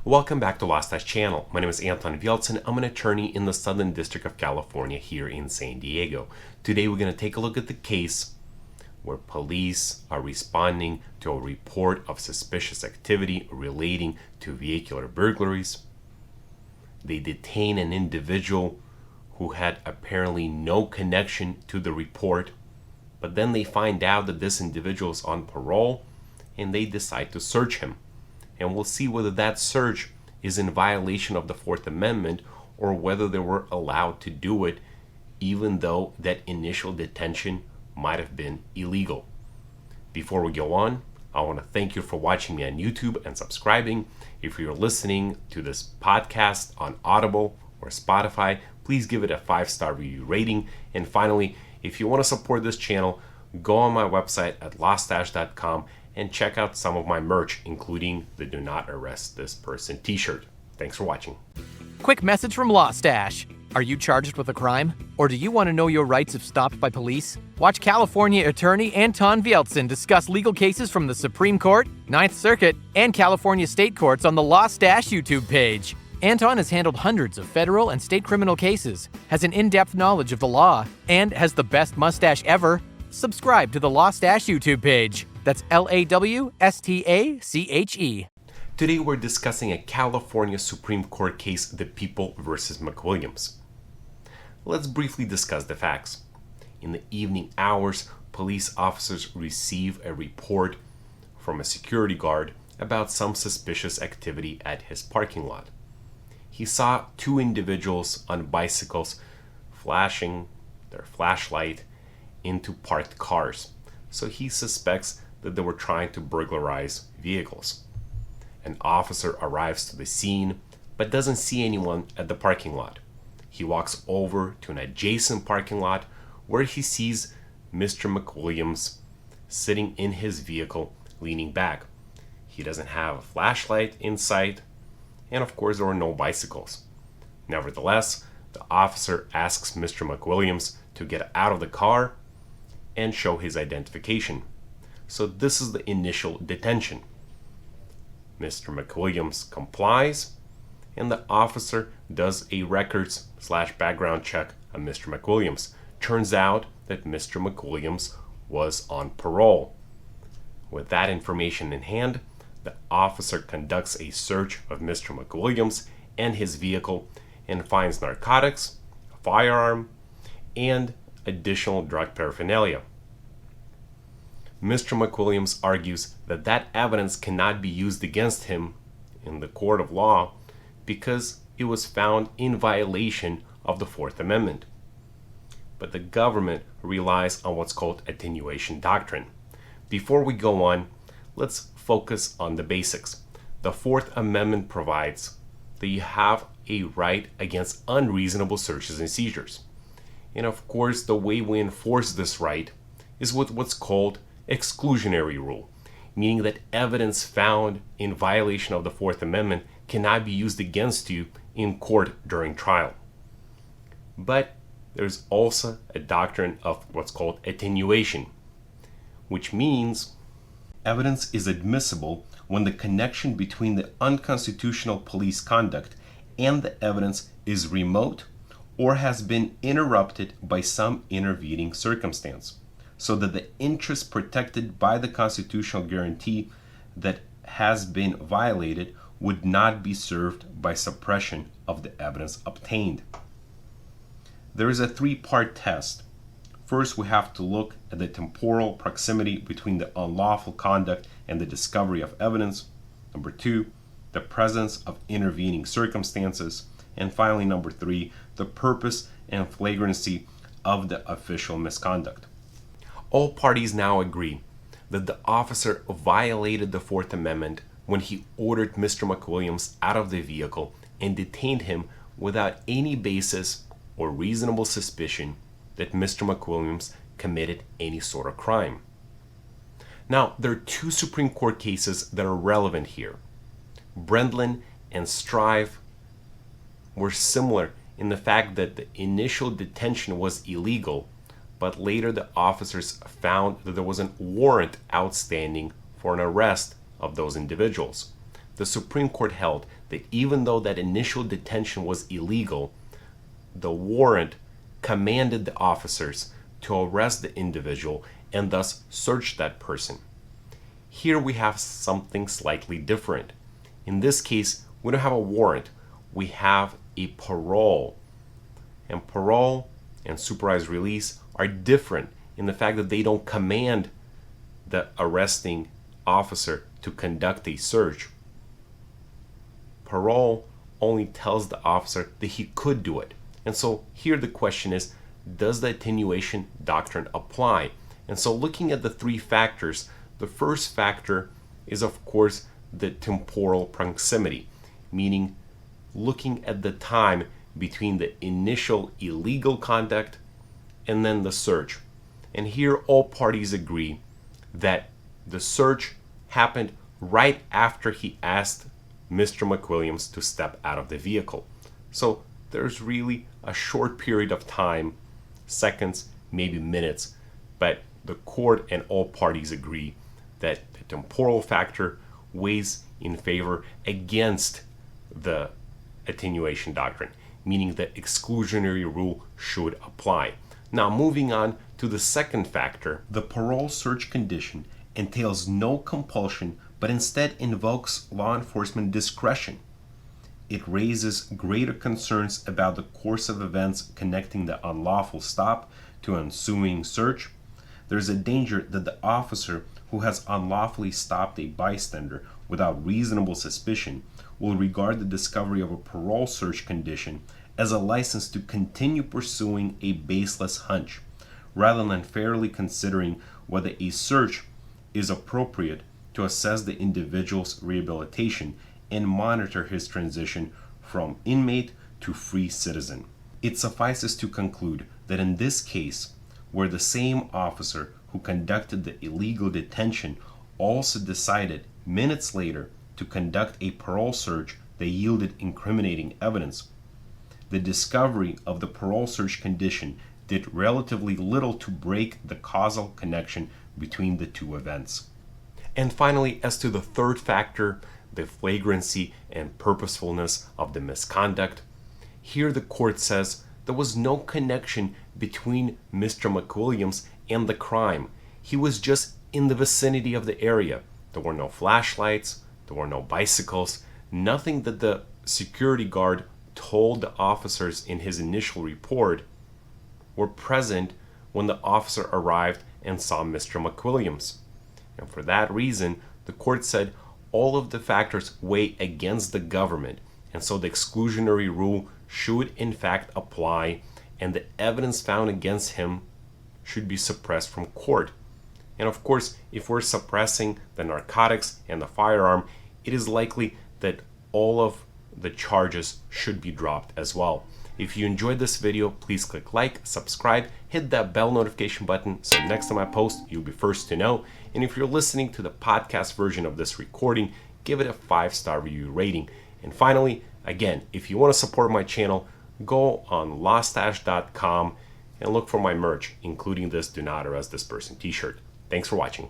Welcome back to Lost Channel. My name is Anthony McWilliams. I'm an attorney in the Southern District of California here in San Diego. Today we're going to take a look at the case where police are responding to a report of suspicious activity relating to vehicular burglaries. They detain an individual who had apparently no connection to the report, but then they find out that this individual is on parole and they decide to search him. And we'll see whether that search is in violation of the Fourth Amendment or whether they were allowed to do it even though that initial detention might have been illegal. Before we go on, I want to thank you for watching me on YouTube and subscribing. If you're listening to this podcast on Audible or Spotify, please give it a 5-star review rating. And finally, if you want to support this channel, go on my website at lostash.com and check out some of my merch, including the Do Not Arrest This Person t-shirt. Thanks for watching. Quick message from Lostash. Are you charged with a crime? Or do you want to know your rights if stopped by police? Watch California attorney Anton Vieltsin discuss legal cases from the Supreme Court, Ninth Circuit, and California state courts on the Lostash YouTube page. Anton has handled hundreds of federal and state criminal cases, has an in-depth knowledge of the law, and has the best mustache ever. Subscribe to the Lostash YouTube page. That's LAWSTACHE. Today we're discussing a California Supreme Court case, the People versus McWilliams. Let's briefly discuss the facts. In the evening hours, police officers receive a report from a security guard about some suspicious activity at his parking lot. He saw two individuals on bicycles flashing their flashlight into parked cars, so he suspects that they were trying to burglarize vehicles. An officer arrives to the scene but doesn't see anyone at the parking lot. He walks over to an adjacent parking lot where he sees Mr. McWilliams sitting in his vehicle leaning back. He doesn't have a flashlight in sight, and of course there were no bicycles. Nevertheless, the officer asks Mr. McWilliams to get out of the car and show his identification. So this is the initial detention. Mr. McWilliams complies, and the officer does a records/background check on Mr. McWilliams. Turns out that Mr. McWilliams was on parole. With that information in hand, the officer conducts a search of Mr. McWilliams and his vehicle and finds narcotics, a firearm, and additional drug paraphernalia. Mr. McWilliams argues that that evidence cannot be used against him in the court of law because it was found in violation of the Fourth Amendment. But the government relies on what's called attenuation doctrine. Before we go on, let's focus on the basics. The Fourth Amendment provides that you have a right against unreasonable searches and seizures. And of course, the way we enforce this right is with what's called exclusionary rule, meaning that evidence found in violation of the Fourth Amendment cannot be used against you in court during trial. But there's also a doctrine of what's called attenuation, which means evidence is admissible when the connection between the unconstitutional police conduct and the evidence is remote or has been interrupted by some intervening circumstance, so that the interest protected by the constitutional guarantee that has been violated would not be served by suppression of the evidence obtained. There is a 3-part test. First, we have to look at the temporal proximity between the unlawful conduct and the discovery of evidence. Number 2, the presence of intervening circumstances. And finally, number 3, the purpose and flagrancy of the official misconduct. All parties now agree that the officer violated the Fourth Amendment when he ordered Mr. McWilliams out of the vehicle and detained him without any basis or reasonable suspicion that Mr. McWilliams committed any sort of crime. Now, there are 2 Supreme Court cases that are relevant here. Brendlin and Strieff were similar in the fact that the initial detention was illegal, but later the officers found that there was a warrant outstanding for an arrest of those individuals. The Supreme Court held that even though that initial detention was illegal, the warrant commanded the officers to arrest the individual and thus search that person. Here we have something slightly different. In this case, we don't have a warrant, we have a parole. And parole and supervised release are different in the fact that they don't command the arresting officer to conduct a search. Parole only tells the officer that he could do it. And so here the question is, does the attenuation doctrine apply? And so looking at the three factors, the first factor is of course the temporal proximity, meaning looking at the time between the initial illegal conduct and then the search. And here all parties agree that the search happened right after he asked Mr. McWilliams to step out of the vehicle. So there's really a short period of time, seconds, maybe minutes, but the court and all parties agree that the temporal factor weighs in favor against the attenuation doctrine, meaning that exclusionary rule should apply. Now moving on to the second factor, the parole search condition entails no compulsion but instead invokes law enforcement discretion. It raises greater concerns about the course of events connecting the unlawful stop to ensuing search. There's a danger that the officer who has unlawfully stopped a bystander without reasonable suspicion will regard the discovery of a parole search condition as a license to continue pursuing a baseless hunch, rather than fairly considering whether a search is appropriate to assess the individual's rehabilitation and monitor his transition from inmate to free citizen. It suffices to conclude that in this case, where the same officer who conducted the illegal detention also decided minutes later to conduct a parole search that yielded incriminating evidence, the discovery of the parole search condition did relatively little to break the causal connection between the two events. And finally, as to the third factor, the flagrancy and purposefulness of the misconduct, here the court says there was no connection between Mr. McWilliams and the crime. He was just in the vicinity of the area. There were no flashlights, there were no bicycles, nothing that the security guard told the officers in his initial report were present when the officer arrived and saw Mr. McWilliams. And for that reason, the court said all of the factors weigh against the government, and so the exclusionary rule should in fact apply, and the evidence found against him should be suppressed from court. And of course, if we're suppressing the narcotics and the firearm, it is likely that all of the charges should be dropped as well. If you enjoyed this video, please click like, subscribe, hit that bell notification button so next time I post, you'll be first to know. And if you're listening to the podcast version of this recording, give it a 5-star review rating. And finally, again, if you want to support my channel, go on lawstash.com and look for my merch, including this Do Not Arrest This Person t-shirt. Thanks for watching.